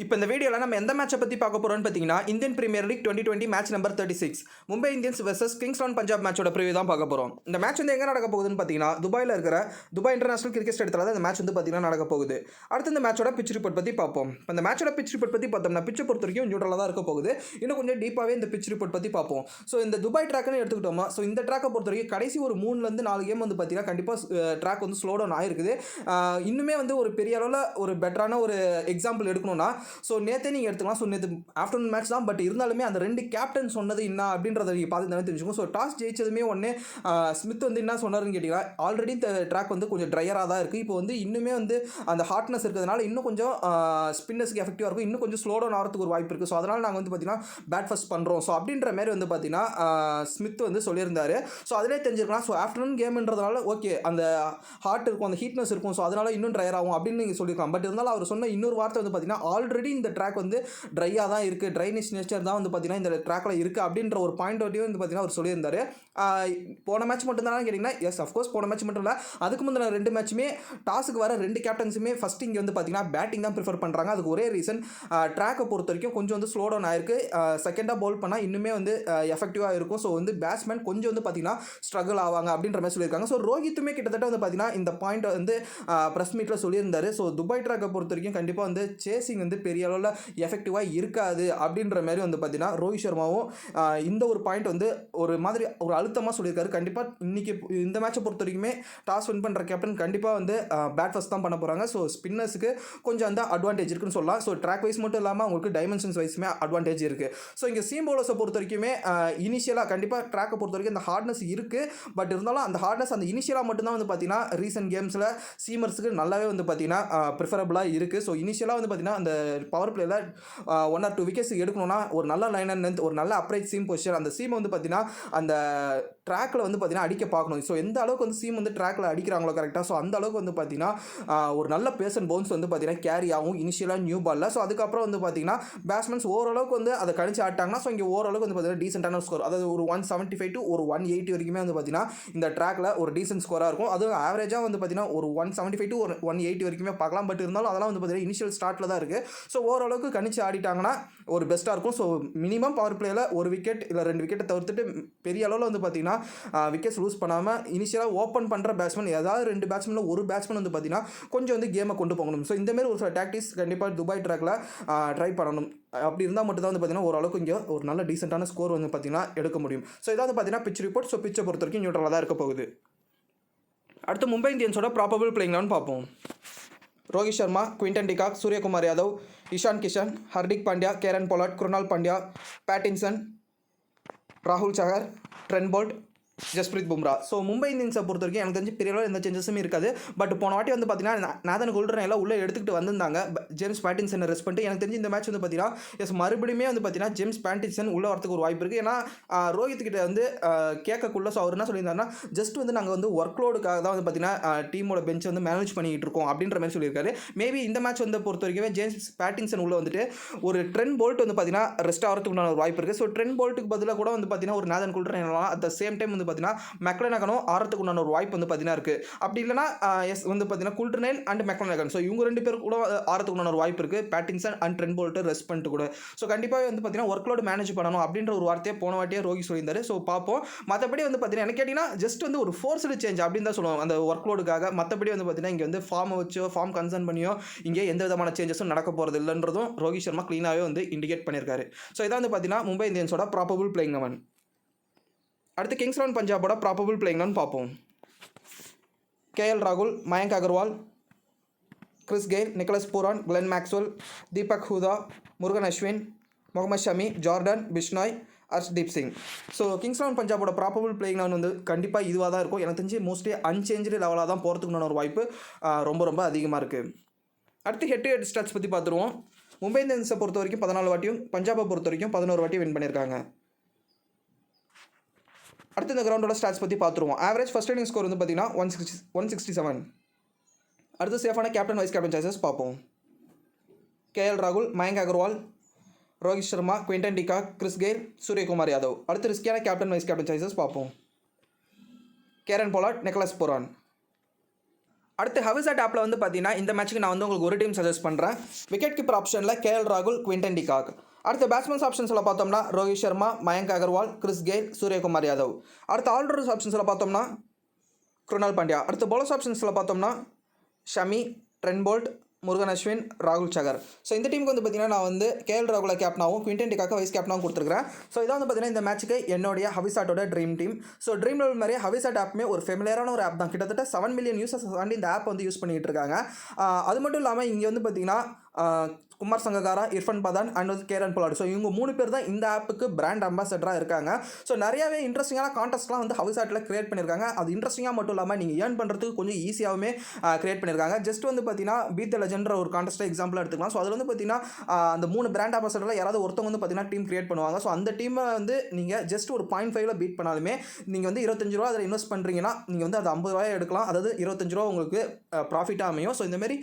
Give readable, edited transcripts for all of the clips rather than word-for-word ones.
இப்போ இந்த வீடியோவில் நம்ம எந்த மேட்சை பற்றி பார்க்க போகிறோம்னு பார்த்தீங்கன்னா Indian Premier League 2020 match number 36 Mumbai Indians versus Kings 11 Punjab மேட்சோட ப்ரிவியூ தான் பார்க்க போகிறோம். இந்த மேட்ச் வந்து எங்கே நடக்க போகுதுன்னு பார்த்தீங்கன்னா துபாயில் இருக்கிற துபாய் இன்டர்நேஷனல் கிரிக்கெட் ஸ்டேடியத்தில் தான் இந்த மேட்ச் வந்து பார்த்தீங்கன்னா நடக்க போகுது. அடுத்து இந்த மேட்சோட பிச் ரிப்போர்ட் பற்றி பார்ப்போம். இப்போ இந்த மேட்சோட பிச் ரிப்போர்ட் பற்றி பார்த்தோம்னா பிச்சை பொறுத்த வரைக்கும் நியூட்ரலாக தான் இருக்க போகுது. இன்னும் கொஞ்சம் டீப்பாகவே இந்த பிச் ரிப்போர்ட் பற்றி பார்ப்போம். ஸோ இந்த துபாய் ட்ராக்னு எடுத்துக்கிட்டோமா, ஸோ இந்த ட்ராக்கை பொறுத்த வரைக்கும் கடைசி ஒரு 3-4 கேம் வந்து பார்த்தீங்கன்னா கண்டிப்பாக ட்ராக் வந்து ஸ்லோ டவுன் ஆயிருக்குது. இன்னுமே வந்து ஒரு பெரிய அளவில் ஒரு பெட்டரான ஒரு எக்ஸாம்பிள் எடுக்கணும்னா, ஸோ நேற்றே நீங்கள் எடுத்துக்கலாம். ஸோ நேற்று ஆஃப்டர்நூன் மேட்ச் தான், பட் இருந்தாலுமே அந்த 2 கேப்டன் சொன்னது என்ன அப்படின்றத நீங்கள் பார்த்து தெரிஞ்சுக்கோங்க. ஸோ டாஸ் ஜெயிச்சதுமே ஒன்று ஸ்மித் வந்து என்ன சொன்னார்னு கேட்டிங்கன்னா, ஆல்ரெடி இந்த ட்ராக் வந்து கொஞ்சம் ட்ரையராக தான் இருக்குது. இப்போ வந்து இன்னுமே வந்து அந்த ஹாட்னஸ் இருக்கிறதுனால இன்னும் கொஞ்சம் ஸ்பின்னர்ஸ்க்கு எஃபெக்டிவாக இருக்கும், இன்னும் கொஞ்சம் ஸ்லோ டவுன் ஆகிறதுக்கு ஒரு வாய்ப்பு இருக்குது. ஸோ அதனால் நாங்கள் வந்து பார்த்தீங்கன்னா பேட் ஃபஸ்ட் பண்ணுறோம். ஸோ அப்படின்ற மாதிரி வந்து பார்த்தீங்கன்னா ஸ்மித் வந்து சொல்லியிருந்தார். ஸோ அதிலே தெரிஞ்சிருக்கலாம். ஸோ ஆஃப்டர்நூன் கேம்ன்றதுனால ஓகே அந்த ஹாட் இருக்கும், அந்த ஹீட்னஸ் இருக்கும், ஸோ அதனால் இன்னும் ட்ரையர் ஆகும் அப்படின்னு நீங்கள் சொல்லியிருக்கலாம். பட் இருந்தாலும் அவர் சொன்ன இன்னொரு வார்த்தை வந்து பார்த்தீங்கன்னா ஆல்ரெடி இந்த ட்ராக் வந்து ட்ரையாக தான் இருக்குது, ட்ரைனிஷ் நேச்சர் தான் வந்து பார்த்தீங்கன்னா இந்த ட்ராக்கில் இருக்குது அப்படின்ற ஒரு பாயிண்ட் ஆஃப் வந்து பார்த்தீங்கன்னா அவர் சொல்லியிருந்தார். போன மேட்ச் மட்டும் தான் கேட்டிங்கன்னா, எஸ் அஃப்கோர்ஸ் போன மேட்ச் மட்டும் இல்லை, அதுக்கு முந்தின 2 மேட்சுமே டாஸுக்கு வர 2 கேப்டன்ஸுமே ஃபஸ்ட் இங்கே வந்து பார்த்தீங்கன்னா பேட்டிங் தான் ப்ரிஃபர் பண்ணுறாங்க. அதுக்கு ஒரே ரீசன் ட்ராக்கை பொறுத்த வரைக்கும் கொஞ்சம் வந்து ஸ்லோ டவுன் ஆயிருக்கு. செகண்டாக பவுல் பண்ணால் இன்னுமே வந்து எஃபெக்டிவாக இருக்கும். ஸோ வந்து பேட்ஸ்மேன் கொஞ்சம் வந்து பார்த்தீங்கன்னா ஸ்ட்ரகிள் ஆவாங்க அப்படின்ற மாதிரி சொல்லியிருக்காங்க. ஸோ ரோஹித்துமே கிட்டத்தட்ட வந்து பார்த்தீங்கன்னா இந்த பாயிண்ட் வந்து ப்ரெஸ் மீட்டில் சொல்லியிருந்தார். ஸோ துபாய் ட்ராக்கை பொறுத்த வரைக்கும் கண்டிப்பாக வந்து சேசிங் வந்து பெரிய அளவில் எஃபெக்டிவாக இருக்காது அப்படின்ற மாதிரி வந்து பார்த்தீங்கன்னா ரோஹித் சர்மாவும் இந்த ஒரு பாயிண்ட் வந்து ஒரு மாதிரி ஒரு அழுத்தமாக சொல்லியிருக்காரு. கண்டிப்பாக இன்றைக்கி இந்த மேட்சை பொறுத்த வரைக்குமே டாஸ் வின் பண்ணுற கேப்டன் கண்டிப்பாக வந்து பேட் ஃபஸ்ட் தான் பண்ண போகிறாங்க. ஸோ ஸ்பின்னர்ஸுக்கு கொஞ்சம் அந்த அட்வான்டேஜ் இருக்குன்னு சொல்லலாம். ஸோ ட்ராக் வைஸ் மட்டும் இல்லாமல் அவங்களுக்கு டைமென்ஷன்ஸ் வைஸுமே அட்வான்டேஜ் இருக்குது. ஸோ இங்கே சீம் பவுலர்ஸை பொறுத்த வரைக்குமே இனிஷியலாக கண்டிப்பாக ட்ராக்கை பொறுத்த வரைக்கும் அந்த ஹார்ட்னஸ் இருக்குது. பட் இருந்தாலும் அந்த ஹார்ட்னஸ் அந்த இனிஷியலாக மட்டும்தான் வந்து பார்த்தீங்கன்னா ரீசன்ட் கேம்ஸில் சீமர்ஸுக்கு நல்லாவே வந்து பார்த்தீங்கன்னா ப்ரிஃபரபுளாக இருக்குது. ஸோ இனிஷியலாக வந்து பார்த்தீங்கன்னா அந்த பவர் பிளேயில் 1 or 2 விக்கெட்ஸ் எடுக்கணும்னா ஒரு நல்ல லைன் அண்ட் லென்த், ஒரு நல்ல அப்ரைட் சீம் பொசிஷன், அந்த சீம் வந்து பார்த்தீங்கன்னா அந்த ட்ராக்கில் வந்து பார்த்தீங்கன்னா அடிக்க பார்க்கணும். ஸோ எந்த அளவுக்கு வந்து சீம் வந்து ட்ராக்கில் அடிக்கிறாங்களோ கரெக்டாக, ஸோ அந்த அளவுக்கு வந்து பார்த்தீங்கன்னா ஒரு நல்ல பேஸ் அண்ட் பவுன்ஸ் வந்து பார்த்தீங்கன்னா கேரி ஆகும் இனிஷியலாக நியூ பாலில். ஸோ அதுக்கப்புறம் வந்து பார்த்தீங்கன்னா பேட்ஸ்மேன்ஸ் ஓரளவுக்கு வந்து அதை கணிச்சு ஆட்டாங்கன்னா ஸோ இங்கே ஓரளவுக்கு வந்து பார்த்தீங்கன்னா டீசென்டான ஸ்கோர், அதாவது ஒரு 175 to ஒரு 180 வரைக்குமே வந்து பார்த்தீங்கன்னா இந்த ட்ராக்கில் ஒரு டீசென்ட் ஸ்கோராக இருக்கும். அது ஆவரேஜாக வந்து பார்த்தீங்கன்னா ஒரு 175 to ஒரு 180 வரைக்குமே பார்க்கலாம். பட் இருந்தாலும் அதெல்லாம் வந்து பார்த்தீங்கன்னா இனிஷியல் ஸ்டார்ட்டில் தான் இருக்குது. ஸோ ஓரளவுக்கு கணிச்சு ஆடிட்டாங்கன்னா ஒரு பெஸ்ட்டாக இருக்கும். ஸோ மினிமம் பவர் பிளேயில் 1 விக்கெட் இல்லை 2 விக்கெட்டை தவிர்த்துட்டு பெரிய அளவில் வந்து பார்த்தீங்கன்னா விக்கெட்ஸ் லூஸ் பண்ணாமல் இனிஷியலாக ஓப்பன் பண்ணுற பேட்ஸ்மேன் ஏதாவது 2 பேட்ஸ்மேனில் ஒரு பேட்ஸ்மேன் வந்து பார்த்தீங்கன்னா கொஞ்சம் வந்து கேமை கொண்டு போகணும். ஸோ இந்தமாரி ஒரு சில டாக்டிக்ஸ் கண்டிப்பாக துபாய் ட்ராக்கில் ட்ரை பண்ணணும். அப்படி இருந்தால் மட்டும் தான் வந்து பார்த்தீங்கன்னா ஓரளவுக்கு இங்கே ஒரு நல்ல டீசென்டான ஸ்கோர் வந்து பார்த்தீங்கன்னா எடுக்க முடியும். ஸோ இதாவது பார்த்தீங்கன்னா பிச் ரிப்போர்ட். ஸோ பிச்சை பொறுத்த வரைக்கும் நியூட்ரலாக தான் இருக்க போகுது. அடுத்து மும்பை இந்தியன்ஸோட ப்ராபபிள் பிளேயிங் லெவன் பார்ப்போம். Rohit Sharma, Quinton de Kock, Suryakumar Yadav, Ishan Kishan, Hardik Pandya, Kieron Pollard, Krunal Pandya, Pattinson, ராகுல் Chahar, Trent Boult, Jasprit Bumrah. So Mumbai இந்தியன்ஸை பொறுத்த வரைக்கும் எனக்கு தெரிஞ்சு பெரிய அளவில் எந்த சேஞ்சஸும் இருக்காது. பட் போன வாட்டி வந்து பார்த்தீங்கன்னா நாதன் குல்டர்னை எல்லாம் உள்ளே எடுத்துக்கிட்டு வந்திருந்தாங்க. ஜேம்ஸ் பேட்டின்சனை ரெஸ்ட் பண்ணிட்டு எனக்கு தெரிஞ்சு இந்த மேட்ச் வந்து பார்த்தீங்கன்னா எஸ் மறுபடியுமே வந்து பார்த்தீங்கன்னா ஜேம்ஸ் பேட்டின்சன் உள்ளே வரதுக்கு ஒரு வாய்ப்பு இருக்குது. ஏன்னா ரோஹித் கிட்ட வந்து கேட்கக்குள்ள ஸோ அவர் என்ன சொல்லியிருந்தாருன்னா ஜஸ்ட் வந்து நாங்கள் வந்து ஒர்க் லோடுக்காக தான் வந்து பார்த்தீங்கன்னா டீமோட பெஞ்ச் வந்து மேனேஜ் பண்ணிகிட்டு இருக்கோம் அப்படின்ற மாதிரி சொல்லியிருக்காரு. மேபி இந்த மேட்ச் வந்து பொறுத்த வரைக்கும் ஜேம்ஸ் பேட்டின்சன் உள்ளே வந்துட்டு ஒரு ட்ரெண்ட் போல்ட் வந்து பார்த்தீங்கன்னா ரெஸ்ட் ஆகிறதுக்கு ஒரு வாய்ப்பு இருக்குது. ஸோ ட்ரெண்ட் போல்ட்டுக்கு பதிலாக கூட வந்து பார்த்தீங்கன்னா ஒரு நாதன் குல்டர் என்னலாம் அட் த சேம் டைம் வந்து பார்த்தீங்கன்னா மெக்லனகனும் ஆறதுக்கு உண்டான ஒரு வாய்ப்பு வந்து பார்த்தீங்கன்னா இருக்குது. அப்படி இல்லைனா எஸ் வந்து பார்த்தீங்கன்னா குல்டர்னைல் அண்ட் மெக்லனகன், ஸோ இவங்க 2 பேர் கூட ஆறதுக்கு உண்டான ஒரு வாய்ப்பு இருக்குது. Pattinson and Trent Boult rest பண்ணிட்டு கூட. ஸோ கண்டிப்பாக வந்து பார்த்தீங்கன்னா ஒர்க் லோடு மேனேஜ் பண்ணணும் அப்படின்ற ஒரு வார்த்தையை போன வாட்டியே ரோஹித் சொல்லியிருந்தாரு. ஸோ பார்ப்போம். மற்றபடி வந்து பார்த்தீங்கன்னா எனக்கு கேட்டிங்கன்னா ஜஸ்ட் வந்து ஒரு ஃபோர்ஸ்டு சேஞ்ச் அப்படின்னு தான் சொல்லுவாங்க அந்த ஒர்க் லோடுக்காக. மற்றபடி வந்து பார்த்தீங்கன்னா இங்கே வந்து ஃபார்மை வச்சோ ஃபார்ம் கன்சர்ன் பண்ணியோ இங்கே எந்த விதமான சேஞ்சஸும் நடக்க போகிறது இல்லைன்றதும் ரோஹித் சர்மா க்ளீனாகவே வந்து இண்டிகேட் பண்ணியிருக்காரு. ஸோ இதான் வந்து பார்த்தீங்கன்னா மும்பை இந்தியன்ஸோட ப்ராபபிள் பிளேயிங் லெவன். அடுத்து கிங்ஸ் 11 பஞ்சாபோட ப்ராபபிள் பிளேயிங் லெவன் பார்ப்போம். கேஎல் ராகுல், Mayank Agarwal, Chris Gayle, Nicholas Pooran, Glenn Maxwell, Deepak Hooda, Murugan Ashwin, Mohammed Shami, Jordan, Bishnoi, Harshdeep Singh. So Kings 11 பஞ்சாபோட ப்ராபபிள் பிளேயிங் லெவன் வந்து கண்டிப்பாக இதுவாக தான் இருக்கும். எனக்கு தெரிஞ்சு மோஸ்ட்லி அன்சேஞ்சு லெவலாக தான் போகிறதுக்குன்னு ஒரு வாய்ப்பு ரொம்ப அதிகமாக இருக்குது. அடுத்து ஹெட் டு ஹெட் ஸ்டாட்ஸ் பற்றி பார்த்துருவோம். மும்பை இந்தியன்ஸை பொறுத்த வரைக்கும் 14 வாட்டியும், பஞ்சாபை பொறுத்த வரைக்கும் 11 வாட்டியும் வின் பண்ணியிருக்காங்க. அடுத்து இந்த கிரவுண்டோட ஸ்டாட்ஸ் பற்றி பார்த்துருவோம். ஆவரேஜ் ஃபர்ஸ்ட் இன்னிங் ஸ்கோர் வந்து பார்த்தீங்கன்னா 167. அடுத்து சேஃபான கேப்டன் வைஸ் கேப்டன் சாய்ஸஸ் பார்ப்போம். கேஎல் ராகுல், Mayank Agarwal, Rohit Sharma, Quinton de Kock, Chris Gayle, Suryakumar Yadav. அடுத்து ரிஸ்கியான கேப்டன் வைஸ் கேப்டன் சாய்ஸஸ் பார்ப்போம். கேரன் பொலாட், நிக்கலஸ் பூரான். அடுத்து ஹவிசாட் ஆப்பில் வந்து பார்த்தீங்கன்னா இந்த மேட்ச்சுக்கு நான் வந்து உங்களுக்கு ஒரு டீம் சஜஸ்ட் பண்ணுறேன். விக்கெட் கீப்பர் ஆப்ஷனில் கேஎல் ராகுல், குவிண்டன் டிகாக். அடுத்து பேட்ஸ்மேன்ஸ் ஆப்ஷன்ஸில் பார்த்தோம்னா ரோஹித் சர்மா, மயங்க் அகர்வால், கிறிஸ் கெயில், சூரியகுமார் யாதவ். அடுத்து ஆல்ரவுண்டர்ஸ் ஆப்ஷன்ஸில் பார்த்தோம்னா குருணால் பாண்டியா. அடுத்து பவுலர்ஸ் ஆப்ஷன்ஸில் பார்த்தோம்னா ஷமி, ட்ரெண்ட் போல்ட், முருகன் அஸ்வின், ராகுல் சகர். ஸோ இந்த டீமுக்கு வந்து பார்த்தீங்கன்னா நான் வந்து கேஎல் ராகுலை கேப்டனாகவும் குவிண்டன் டிகாக்கை வைஸ் கேப்டனாகவும் கொடுத்துருக்கேன். ஸோ இதான் வந்து பார்த்தீங்கன்னா இந்த மேட்ச்சுக்கு என்னுடைய ஹவிசாட்டோட dream team. So dream level மாதிரியே ஹவிசாட் ஆப்புமே ஒரு ஃபெமிலியரான ஒரு ஆப் தான். கிட்டத்தட்ட 7 மில்லியன் யூசர்ஸ் தாண்டி இந்த ஆப் வந்து யூஸ் பண்ணிகிட்டு இருக்காங்க. அது மட்டும் இல்லாமல் இங்கே வந்து பார்த்தீங்கன்னா குமார் சங்ககாரா, இர்ஃபான் பதான் அண்ட் வந்து கேரன் பொலார்டு. ஸோ இவங்க 3 பேர் தான் இந்த ஆப்புக்கு பிராண்ட் அம்பாசடராக இருக்காங்க. ஸோ நிறையாவே இன்ட்ரெஸ்டிங்கான கான்டெஸ்ட்லாம் வந்து ஹவிசாட்டில் கிரியேட் பண்ணியிருக்காங்க. அது இன்ட்ரெஸ்டிங்காக மட்டும் இல்லாமல் நீங்கள் ஏர்ன் பண்ணுறதுக்கு கொஞ்சம் ஈஸியாகவுமே கிரியேட் பண்ணியிருக்காங்க. ஜஸ்ட் வந்து பார்த்தீங்கன்னா பீட் த லெஜெண்ட்ற ஒரு கான்டெஸ்ட்டை எக்ஸாம்பிளாக எடுத்துக்கலாம். ஸோ அதில் வந்து பார்த்தீங்கன்னா அந்த 3 பிராண்ட் அம்பாசடரில் யாராவது ஒருத்தவங்க வந்து பார்த்தீங்கன்னா டீம் கிரியேட் பண்ணுவாங்க. ஸோ அந்த டீமை வந்து நீங்கள் ஜஸ்ட் ஒரு 0.5 பீட் பண்ணாலுமே நீங்கள் வந்து 25 ரூபா அதில் இன்வெஸ்ட் பண்ணுறீங்கன்னா நீங்கள் வந்து அது 50 ரூபாய் எடுக்கலாம். அதாவது 25 ரூபா உங்களுக்கு ப்ராஃபிட்டாக அமையும். ஸோ இந்தமாரி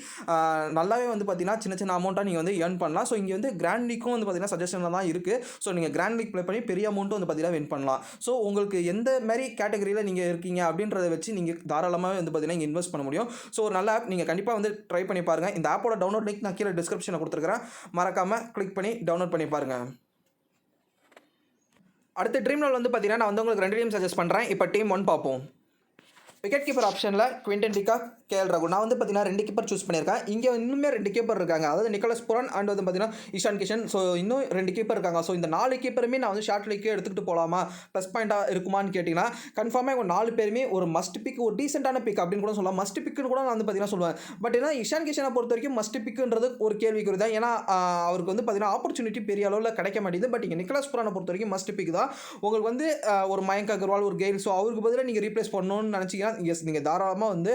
நல்லாவே வந்து பார்த்தீங்கன்னா சின்ன சின்ன அமௌண்ட்டாக நீங்கள் வந்து ஏர்ன் பண்ணலாம். ஸோ இங்கே வந்து கிராண்ட் லீக்கும் வந்து பார்த்தீங்கன்னா சஜஷனில் தான் இருக்குது. ஸோ நீங்கள் கிராண்ட் லீக் ப்ளே பண்ணி பெரிய அமௌண்ட்டும் வந்து பார்த்தீங்கன்னா வின் பண்ணலாம். ஸோ உங்களுக்கு எந்த மாதிரி கேட்டகரியில் நீங்கள் இருக்கீங்க அப்படின்றத வச்சு நீங்கள் தாராளமாக வந்து பார்த்தீங்கன்னா இங்கே இன்வெஸ்ட் பண்ண முடியும். ஸோ ஒரு நல்ல ஆப், நீங்கள் கண்டிப்பாக வந்து ட்ரை பண்ணி பாருங்கள். இந்த ஆப்போட டவுன்லோட் லிங்க் நான் கீழே டிஸ்கிரிப்ஷனில் கொடுத்துருக்கிறேன். மறக்காமல் கிளிக் பண்ணி டவுன்லோட் பண்ணி பாருங்கள். அடுத்த ட்ரீம் லெவல் வந்து பார்த்தீங்கன்னா நான் வந்து உங்களுக்கு 2 டீம் சஜஸ்ட் பண்ணுறேன். இப்போ டீம் 1 பார்ப்போம். விக்கெட் கீப்பர் ஆப்ஷனில் குவிண்டன் டிகாக், கேஎல் ராகுல். நான் வந்து பார்த்தீங்கன்னா 2 கீப்பர் சூஸ் பண்ணியிருக்கேன். இங்கே இன்னுமே 2 கீப்பர் இருக்காங்க. அதாவது நிக்கோலஸ் புரான் அண்ட் வந்து பார்த்தீங்கன்னா இஷான் கிஷன். ஸோ இன்னும் 2 கீப்பர் இருக்காங்க. ஸோ இந்த 4 கீப்பருமே நான் வந்து ஷார்ட் லீக்கே எடுத்துகிட்டு போகலாமா, ப்ளஸ் பாயிண்ட்டாக இருக்குமான்னு கேட்டிங்கன்னா கன்ஃபார்மாக இவங்க 4 பேருமே ஒரு மஸ்ட் பிக், ஒரு டீசெண்டான பிக் அப்படின்னு கூட சொல்லலாம். மஸ்ட் பிக்குன்னு கூட நான் வந்து பார்த்தீங்கன்னா சொல்லுவேன். பட் ஏன்னா இஷான் கிஷனை பொறுத்த வரைக்கும் மஸ்ட் பிக்குன்றது ஒரு கேள்விக்குறி தான். ஏன்னா அவருக்கு வந்து பார்த்தீங்கன்னா ஆப்பர்ச்சுனிட்டி பெரிய அளவில் கிடைக்க மாட்டேங்குது. பட் இங்கே நிக்கோலஸ் புரானை பொறுத்த வரைக்கும் மஸ்ட் பிக் தான். உங்களுக்கு வந்து ஒரு மயங்க் அகர்வால், ஒரு கெயில், ஸோ அவருக்கு பதிலாக நீங்கள் ரீப்ளேஸ் பண்ணணும்னு நினச்சிங்கன்னா எஸ் நீங்கள் வந்து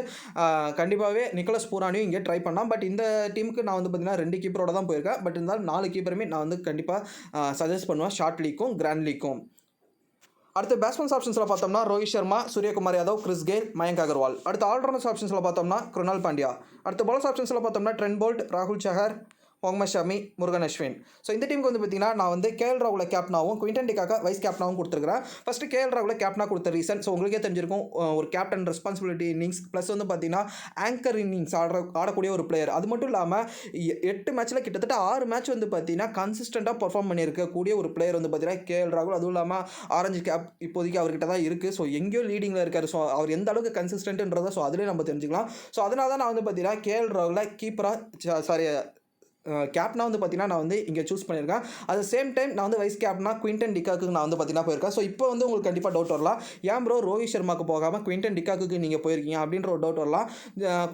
கண்டிப்பாகவே நிக்கோலஸ் பூரானையும் இங்கே ட்ரை பண்ணலாம். பட் இந்த டீமுக்கு நான் வந்து பார்த்தீங்கன்னா 2 கீப்பரோட தான் போயிருக்கேன். பட் இருந்தாலும் 4 கீப்பருமே நான் வந்து கண்டிப்பாக சஜஸ்ட் பண்ணுவேன், ஷார்ட் லீக்கும் கிராண்ட் லீக்கும். அடுத்து பேட்ஸ்மேன்ஸ் ஆப்ஷன்ஸில் பார்த்தோம்னா ரோஹித் சர்மா, சூரியகுமார் யாதவ், கிறிஸ் கெயில், மயங்க் அகர்வால். அடுத்து ஆல்ரவுண்டர்ஸ் ஆப்ஷன்ஸில் பார்த்தோம்னா குருணால் பாண்டியா. அடுத்து பவுலர்ஸ் ஆப்ஷன்ஸில் பார்த்தோம்னா ட்ரெண்ட் போல்ட், ராகுல் சஹர், முகமது ஷமி, முருகன் அஸ்வின். ஸோ இந்த டீமுக்கு வந்து பார்த்தீங்கன்னா நான் வந்து கேஎல் ராகுலை கேப்டனாகவும் குவிண்டன் டிகாக்கை வைஸ் கேப்டனாகவும் கொடுத்துருக்கிறேன். ஃபஸ்ட்டு கேஎல் ராகுலை கேப்டனாக கொடுத்த ரீசன், ஸோ உங்களுக்கே தெரிஞ்சிருக்கும், ஒரு கேப்டன் ரெஸ்பான்சிபிலிட்டி இன்னிங்ஸ் ப்ளஸ் வந்து பார்த்தீங்கன்னா ஆங்கர் இன்னிங்ஸ் ஆடக்கூடிய ஒரு பிளேயர். அது மட்டும் இல்லாமல் 8 மேட்ச்சில் கிட்டத்தட்ட 6 மேட்ச் வந்து பார்த்தீங்கன்னா கன்சிஸ்டண்ட்டாக பர்ஃபார்ம் பண்ணியிருக்கக்கூடிய ஒரு பிளேயர் வந்து பார்த்தீங்கன்னா கேஎல் ராகுல். அதுவும் இல்லாமல் ஆரஞ்சு கேப் இப்போதைக்கு அவர்கிட்ட தான் இருக்குது. ஸோ எங்கேயோ லீடிங்கில் இருக்கார். ஸோ அவர் எந்த அளவுக்கு கன்சிஸ்டன்ட்ன்றதை ஸோ அதிலே நம்ம தெரிஞ்சுக்கலாம். ஸோ அதனால தான் நான் வந்து பார்த்தீங்கன்னா கேஎல் ராகுலை கேப்டனாக வந்து பார்த்தீங்கன்னா நான் வந்து இங்கே சூஸ் பண்ணியிருக்கேன். அட் சேம் டைம் நான் வந்து வைஸ் கேப்டனாக குவிண்டன் டிகாக்கு நான் வந்து பார்த்தீங்கன்னா போயிருக்கேன். ஸோ இப்போ வந்து உங்களுக்கு கண்டிப்பாக டவுட் வரலாம், ஏன் ப்ரோ ரோஹித் சர்மாவுக்கு போகாமல் குவிண்டன் டிகாக்கு நீங்கள் போயிருக்கீங்க அப்படின்ற ஒரு டவுட் வரலாம்.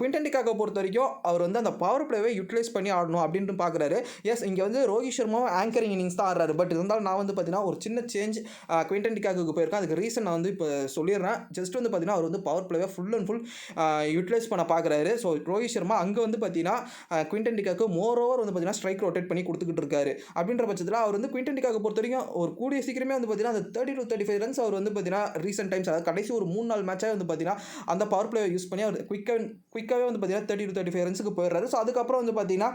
குவிண்டன் டிகாக்கை பொறுத்த வரைக்கும் அவர் வந்து அந்த பவர் பிளேவை யூட்டிலைஸ் பண்ணி ஆடணும் அப்படின்ட்டு பார்க்குறாரு. எஸ், இங்கே வந்து ரோஹித் சர்மாவும் ஆங்கரிங் இன்னிங்ஸ் தான் ஆடுறாரு. பட் இருந்தாலும் நான் வந்து பார்த்தீங்கன்னா ஒரு சின்ன சேஞ்ச் குவிண்டன் டிகாக்கு போயிருக்கேன். அதுக்கு ரீசன் நான் வந்து இப்போ சொல்லிடுறேன். ஜஸ்ட் வந்து பார்த்தீங்கன்னா அவர் வந்து பவர் பிளேவை ஃபுல் அண்ட் ஃபுல் யூட்டிலைஸ் பண்ண பார்க்குறாரு. ஸோ ரோஹித் சர்மா அங்கே வந்து பார்த்தீங்கன்னா குவிண்டன் டிகாக்கு மோர் ஓவர் வந்து பார்த்தீங்கன்னா ஸ்ட்ரைக் ரொட்டேட் பண்ணி கொடுத்துக்கிட்டு இருக்காரு. அப்படின்ற பட்சத்தில் அவர் வந்து குவிண்டன் டிகாக்கை பொறுத்த வரைக்கும் ஒரு கூடிய சீக்கிரமே வந்து பார்த்தீங்கன்னா அந்த 30 to 35 ரன்ஸ் அவர் வந்து பார்த்தீங்கன்னா ரீசெண்ட் டைம்ஸ், அதாவது கடைசி ஒரு 3-4 மேட்சாக வந்து பார்த்தீங்கன்னா அந்த பவர் பிளேவை யூஸ் பண்ணி அவர் குயிக்காகவே வந்து பார்த்தீங்கன்னா 30 to 35 ரன்ஸுக்கு போயிடுறாரு. ஸோ அதுக்கப்புறம் வந்து பார்த்தீங்கன்னா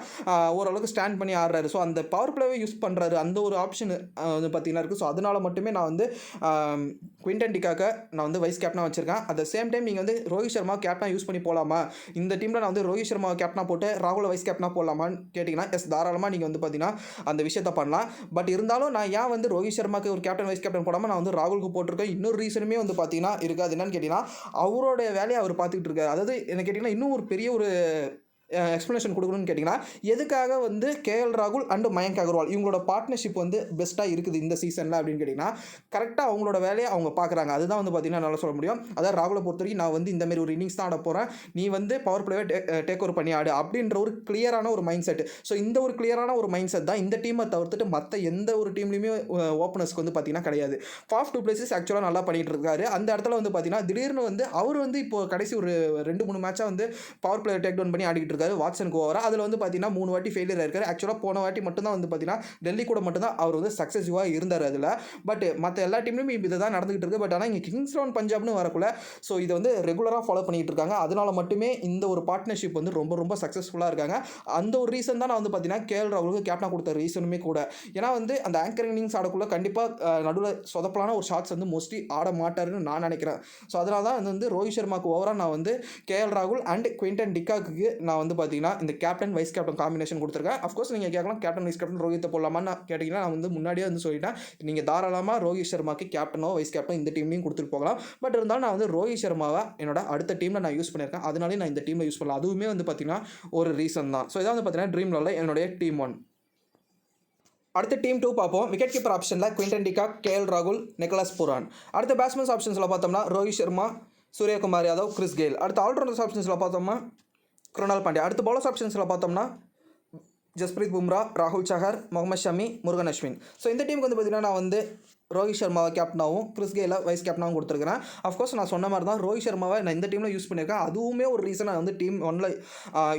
ஓரளவுக்கு ஸ்டாண்ட் பண்ணி ஆடுறாரு. ஸோ அந்த பவர் பிளேவை யூஸ் பண்ணுறாரு, அந்த ஒரு ஆப்ஷன் வந்து பார்த்தீங்கன்னா இருக்குது. ஸோ அதனால் மட்டுமே நான் வந்து குவிண்டன் டிகாக்கை நான் வந்து வைஸ் கேப்டனாக வச்சிருக்கேன். அட் த சேம் டைம் நீங்கள் வந்து ரோஹித் சர்மா கேப்டனாக யூஸ் பண்ணி போகலாமா, இந்த டீமில் நான் வந்து ரோஹித் சர்மா கேப்டனாக போட்டு ராகுலை வைஸ் கேப்டனாக போடலாமான்னு கேட்டிங்கன்னா எஸ், தாராளமாக நீங்கள் வந்து பார்த்தீங்கன்னா அந்த விஷயத்தை பண்ணலாம். பட் இருந்தாலும் நான் ஏன் வந்து ரோஹித் சர்மாக்கு ஒரு கேப்டன் வைஸ் கேப்டன் போடாமல் நான் வந்து ராகுலுக்கு போட்டிருக்கேன். இன்னொரு ரீசனுமே வந்து பார்த்தீங்கன்னா இருக்காது. என்னன்னு கேட்டிங்கன்னா அவரோட வேலையை அவர் பார்த்துக்கிட்டு இருக்காரு. அதாவது என்ன கேட்டிங்கன்னா இன்னும் ஒரு பெரிய ஒரு எக்ஸ்ப்ளனேஷன் கொடுக்கணும்னு கேட்டிங்கன்னா, எதுக்காக வந்து கேஎல் ராகுல் அண்டு மயங்க் அகர்வால் இவங்களோட பார்ட்னர்ஷிப் வந்து பெஸ்ட்டாக இருக்குது இந்த சீசனில் அப்படின்னு கேட்டிங்கன்னா, கரெக்டாக அவங்களோட வேலையை அவங்க பார்க்குறாங்க. அதுதான் வந்து பார்த்திங்கன்னா நல்லா சொல்ல முடியும். அதாவது ராகுலை பொறுத்த வரைக்கும் நான் வந்து இந்தமாரி ஒரு இன்னிங்ஸ் தான் ஆட போகிறேன், நீ வந்து பவர் பிளேவை டேக் ஓவர் பண்ணி ஆடு அப்படின்ற ஒரு கிளியரான ஒரு மைண்ட் செட். ஸோ இந்த ஒரு கிளியரான ஒரு மைண்ட் செட் தான் இந்த டீமை தவிர்த்துட்டு மற்ற எந்த ஒரு டீம்லையுமே ஓப்பனர்ஸ்க்கு வந்து பார்த்திங்கன்னா கிடையாது. ஃபாஃப் டூ பிளேசஸ் ஆக்சுவலாக நல்லா பண்ணிகிட்டு இருக்காரு. அந்த இடத்துல வந்து பார்த்திங்கன்னா திடீர்னு வந்து அவர் வந்து இப்போ கடைசி ஒரு 2-3 மேட்சாக வந்து பவர் பிளேவை டேக் டவுன் பண்ணி ஆடிக்கிட்டு இருக்காரு வாட்சனுக்கு ஓவராக. அதில் வந்து பார்த்தீங்கன்னா 3 வாட்டி ஃபெயிலியர் ஆயிருக்காரு. ஆக்சுவலாக போன வாட்டி மட்டும் தான் வந்து பார்த்தீங்கன்னா டெல்லி கூட மட்டும் தான் அவர் வந்து சக்ஸஸிவாக இருந்தார் அதில். பட் மற்ற எல்லா டீம்லையும் இது தான் நடந்துகிட்டு இருக்குது. பட் ஆனால் இங்கே கிங்ஸ் 11 பஞ்சாப்னு வரக்குள்ள ஸோ இதை வந்து ரெகுலராக ஃபாலோ பண்ணிட்டு இருக்காங்க. அதனால மட்டுமே இந்த ஒரு பார்ட்னர்ஷிப் வந்து ரொம்ப ரொம்ப சக்ஸஸ்ஃபுல்லாக இருக்காங்க. அந்த ஒரு ரீசன் தான் நான் வந்து பார்த்தீங்கன்னா கேஎல் ராகுலுக்கு கேப்டனாக கொடுத்த ரீசனுமே கூட. ஏன்னா வந்து அந்த ஆங்கர் இன்னிங்ஸ் ஆடக்குள்ள கண்டிப்பாக நடுவில் சொதப்பலான ஒரு ஷாட்ஸ் வந்து மோஸ்ட்லி ஆட மாட்டாருன்னு நான் நினைக்கிறேன். ஸோ அதனால தான் வந்து ரோஹித் சர்மாவுக்கு ஓவராக நான் வந்து கேஎல் ராகுல் அண்ட் குவிண்டன் டிகாக்கு நான் வந்து பார்த்தீங்கன்னா இந்த கேப்டன் வைஸ் கேப்டன் காம்பினேஷன் கொடுத்துருக்கேன். அஃப்கோர்ஸ் நீங்கள் கேட்கலாம் கேப்டன் வைஸ் கேப்டன் ரோஹித்தை போடலாமான்னு கேட்டிங்கன்னா நான் வந்து முன்னாடியே வந்து சொல்லிட்டேன். நீங்கள் தாராளமாக ரோஹித் சர்மாக்கு கேப்டனோ வைஸ் கேப்டனோ இந்த டீம்லையும் கொடுத்துட்டு போகலாம். பட் இருந்தாலும் நான் வந்து ரோஹித் சர்மாவை என்னோட அடுத்த டீமில் நான் யூஸ் பண்ணியிருக்கேன். அதனாலே நான் இந்த டீமில் யூஸ் பண்ணலாம். அதுவுமே வந்து பார்த்தீங்கன்னா ஒரு ரீசன் தான். ஸோ இதான் வந்து பார்த்தீங்கன்னா ட்ரீம் 11 என்னுடைய டீம் 1. அடுத்த டீம் 2 பார்ப்போம். விக்கெட் கீப்பர் ஆப்ஷனில் குவிண்டன் டிகாக், கேஎல் ராகுல், நிக்கோலஸ் புரான். அடுத்த பேட்ஸ்மேன்ஸ் ஆப்ஷன்ஸில் பார்த்தோம்னா ரோஹித் சர்மா, சூரியகுமார் யாதவ், கிறிஸ் கெயில். அடுத்த ஆல்ரவுண்டர்ஸ் ஆப்ஷன்ஸில் பார்த்தோம்னா குருணால் பாண்டியா. அடுத்த பவுலர்ஸ் ஆப்ஷன்ஸில் பார்த்தோம்னா ஜஸ்பிரீத் பும்ரா, ராகுல் சஹர், முகமது ஷமி, முருகன் அஸ்வின். ஸோ இந்த டீமுக்கு வந்து பார்த்தீங்கன்னா நான் வந்து ரோஹித் சர்மாவை கேப்டனாகவும் கிறிஸ் கெயிலை வைஸ் கேப்டனாகவும் கொடுத்துருக்கிறேன். அஃப்கோர்ஸ் நான் சொன்ன மாதிரி தான் ரோஹித் சர்மாவை நான் இந்த டீமில் யூஸ் பண்ணியிருக்கேன். அதுவுமே ஒரு ரீசன் நான் வந்து டீம் 1ல்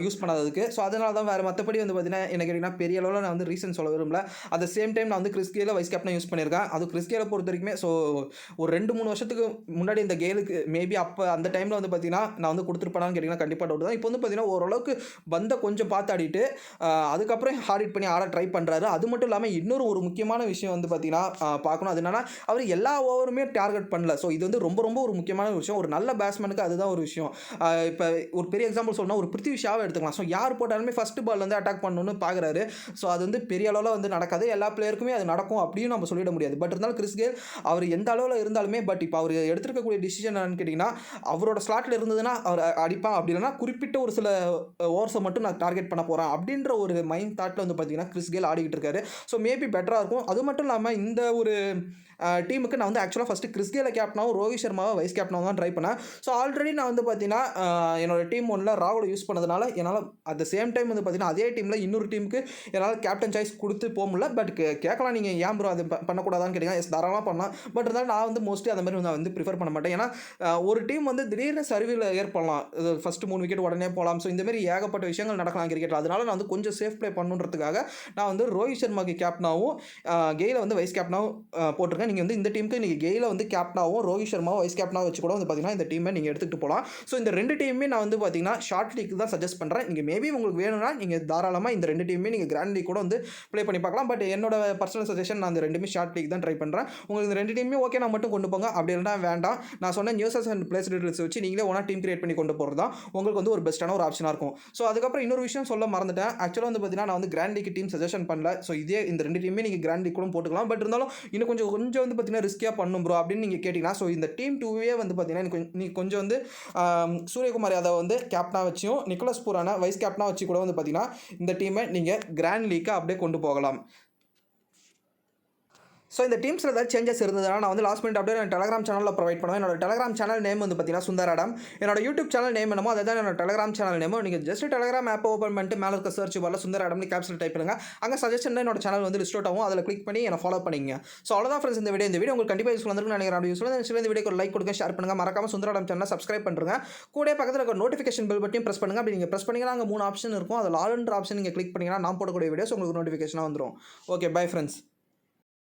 யூஸ் பண்ணாததுக்கு. ஸோ அதனால தான் வேறு மற்றபடி வந்து பார்த்தீங்கன்னா என்ன கேட்டிங்கன்னா பெரிய அளவில் நான் வந்து ரீசன் சொல்ல விரும்பல. அட் த சேம் டைம் நான் வந்து கிறிஸ் கெயிலை வைஸ் கேப்டனாக யூஸ் பண்ணியிருக்கேன். அது கிறிஸ் கெயிலை பொறுத்த வரைக்குமே ஸோ ஒரு 2-3 வருஷத்துக்கு முன்னாடி இந்த கெயிலுக்கு மேபி அப்போ அந்த டைமில் வந்து பார்த்தீங்கன்னா நான் வந்து கொடுத்துருப்பேனான்னு கேட்டிங்கன்னா கண்டிப்பாக டவுட் தான். இப்போ வந்து பார்த்தீங்கன்னா ஓரளவுக்கு பந்தை கொஞ்சம் பார்த்து ஆடிட்டு அதுக்கப்புறம் ஹார்ட் பண்ணி ஆட ட்ரை பண்ணுறாரு. அது மட்டும் இல்லாமல் இன்னொரு ஒரு முக்கியமான விஷயம் வந்து பார்த்தீங்கன்னா பார்க்கணும். அது என்னன்னா அவர் எல்லா ஓவருமே டார்கெட் பண்ணல. ஸோ இது வந்து ரொம்ப ரொம்ப ஒரு முக்கியமான விஷயம். ஒரு நல்ல பேட்ஸ்மேனுக்கு அதுதான் ஒரு விஷயம். இப்போ ஒரு பெரிய எக்ஸாம்பிள் சொல்லணும், ஒரு பிருத்திவி ஷாவை எடுத்துக்கலாம். ஸோ யார் போட்டாலுமே ஃபஸ்ட்டு பால் வந்து அட்டாக் பண்ணணும்னு பார்க்குறாரு. ஸோ அது வந்து பெரிய அளவில் வந்து நடக்காது. எல்லா பிளேயருக்குமே அது நடக்கும் அப்படின்னு நம்ம சொல்லிட முடியாது. பட் இருந்தாலும் கிறிஸ் கெயில் அவர் எந்த அளவில் இருந்தாலுமே பட் இப்போ அவர் எடுத்துருக்கக்கூடிய டிசிஷன் என்னன்னு கேட்டிங்கன்னா அவரோட ஸ்லாட்டில் இருந்ததுன்னா அவர் அடிப்பான். அப்படி இல்லைன்னா குறிப்பிட்ட ஒரு சில ஓவர்ஸை மட்டும் நான் டார்கெட் பண்ண போகிறேன் அப்படின்ற ஒரு மைண்ட் தாட்டில் வந்து பார்த்தீங்கன்னா கிறிஸ் கெயில் ஆடிக்கிட்டு இருக்காரு. ஸோ மேபி பெட்டராக இருக்கும். அது மட்டும் இல்லாமல் இந்த ஒரு டீமுக்கு நான் வந்து ஆக்சுவலாக ஃபஸ்ட்டு கிறிஸ் கெயிலை கேப்டனாகவும் ரோஹித் சர்மாவை வைஸ் கேப்டனாகவும் தான் ட்ரை பண்ணேன். ஸோ ஆல்ரெடி நான் வந்து பார்த்தீங்கன்னா என்னோட டீம் 1ல் ராகுலை யூஸ் பண்ணதுனால என்னால் அட் த சேம் டைம் வந்து பார்த்தீங்கன்னா அதே டீமில் இன்னொரு டீமுக்கு என்னால் கேப்டன் சாய்ஸ் கொடுத்து போக முடியல. பட் கேட்கலாம் நீங்கள் ஏன் ப்ரோ அது பண்ணக்கூடாதான்னு கேட்டிங்கன்னா எஸ் தாராளமாக பண்ணலாம். பட் இருந்தாலும் நான் வந்து மோஸ்ட்லி அந்த மாதிரி நான் வந்து ப்ரிஃபர் பண்ண மாட்டேன். ஏன்னா ஒரு டீம் வந்து திடீர்னு சரிவில் ஏற்படலாம். ஃபஸ்ட்டு 3 விக்கெட் உடனே போகலாம். ஸோ இந்தமாரி ஏகப்பட்ட விஷயங்கள் நடக்கலாம் கிரிக்கெட்டில். அதனால நான் வந்து கொஞ்சம் சேஃப் ப்ளே பண்ணுன்றதுக்காக நான் வந்து ரோஹித் சர்மாக்கு கேப்டனாகவும் கெயிலை வந்து வைஸ் கேப்டனாகவும் போட்டிருக்கேன். நீங்கள் வந்து இந்த டீமுக்கு நீங்கள் கெயிலை வந்து கேப்டனாகவும் ரோஹித் சர்மாவும் வைஸ் கேப்டனாக வச்சு கூட வந்து பார்த்தீங்கன்னா இந்த டீமை நீங்கள் எடுத்துகிட்டு போகலாம். ஸோ இந்த 2 டீமுமே நான் வந்து பார்த்தீங்கன்னா ஷார்ட் லீக் தான் சஜஸ்ட் பண்ணுறேன். நீங்கள் மேபி உங்களுக்கு வேணும்னா நீங்கள் தாராளமாக இந்த 2 டீமுமே நீங்கள் கிராண்ட் லீக் கூட வந்து ப்ளே பண்ணி பார்க்கலாம். பட் என்னோட பர்சனல் சஜஷன் நான் இந்த 2மே ஷார்ட் லீக் தான் ட்ரை பண்ணுறேன். உங்களுக்கு இந்த 2 டீமுமே ஓகே நான் மட்டும் கொண்டு போங்க. அப்படி இல்லைனா வேண்டாம். நான் சொன்ன நியூஸஸ் அண்ட் பிளேஸ் டீடைல்ஸ் வச்சு நீங்களே ஒன்றா டீம் கிரியேட் பண்ணி கொண்டு போகிறது தான் உங்களுக்கு வந்து ஒரு பெஸ்ட்டான ஒரு ஆப்ஷனாக இருக்கும். ஸோ அதுக்கப்புறம் இன்னொரு விஷயம் சொல்ல மறந்துட்டேன். ஆக்சுவலாக வந்து பார்த்தீங்கன்னா நான் வந்து கிராண்ட் லீக் டீம் சஜஷன் பண்ணல. ஸோ இதே இந்த 2 டீமுமே நீங்கள் கிராண்ட் லீக் கூட போட்டுக்கலாம். பட் இருந்தாலும் இன்னும் கொஞ்சம் வந்து பார்த்தீங்கன்னா ரிஸ்கியாக பண்ணும் ப்ரோ அப்படின்னு நீங்கள் கேட்டிங்கன்னா ஸோ இந்த டீம் 2வே வந்து பார்த்தீங்கன்னா நீ கொஞ்சம் வந்து சூரியகுமார் யாதவ் வந்து கேப்டனாக வச்சும் நிக்கோலஸ் புரானை வைஸ் கேப்டனாக வச்சு கூட வந்து பார்த்தீங்கன்னா இந்த டீமை நீங்கள் கிராண்ட் லீக்கை அப்படியே கொண்டு போகலாம். ஸோ இந்த டீம்ஸில் ஏதாவது சேஞ்சஸ் இருந்ததுன்னா நான் வந்து லாஸ்ட் மினிட் அப்படியே நான் டெலகிராம் சேனலில் ப்ரொவைட் பண்ணுவேன். என்னோட டெலகிராம் சேனல் நேம் வந்து பார்த்தீங்கன்னா சுந்தராடம். என்னோட யூடியூப் சேனல் நேம் என்னமோ அதை தான் என்னோட டெலகிராம் சேனல் நேமோ. நீங்கள் ஜஸ்ட் டெலகிராம் ஆப் ஓப்பன் பண்ணிட்டு மேலே இருக்க சர்ச் பாரில் சுந்தராடம்னு கேப்ஸில் டைப் பண்ணுங்க. அங்கே சஜஷன் என்னோட சேனல் வந்து லிஸ்ட் அவுட் ஆகும். அதில் கிளிக் பண்ணி என்னை ஃபாலோ பண்ணிங்க. ஸோ அவ்வளோதான் ஃப்ரெண்ட்ஸ் இந்த வீடியோ உங்களுக்கு கண்டிப்பாக யூஸ்ஃபுல் வந்துருக்குன்னு நினைக்கிறேன். யூஸ்ஃபுல் இந்த வீடியோக்கு ஒரு லைக் கொடுங்க, ஷேர் பண்ணுங்கள். மறக்காம சுந்தராடம் சேனலை சப்ஸ்கிரைப் பண்ணுறங்க. கூட பக்கத்தில் இருக்க நோட்டிஃபிகேஷன் பெல் பட்டையும் ப்ரெஸ் பண்ணுங்கள். அப்படி நீங்கள் ப்ரெஸ் பண்ணிங்கன்னா அங்கே 3 ஆப்ஷன் இருக்கும். அதில் ஆல்ன்ற ஆப்ஷன் நீங்கள் கிளிக் பண்ணிங்கன்னா நான் போடக்கூடிய வீடியோஸ் உங்களுக்கு நோட்டிஃபிகேஷனாக வந்துடும். Okay bye friends.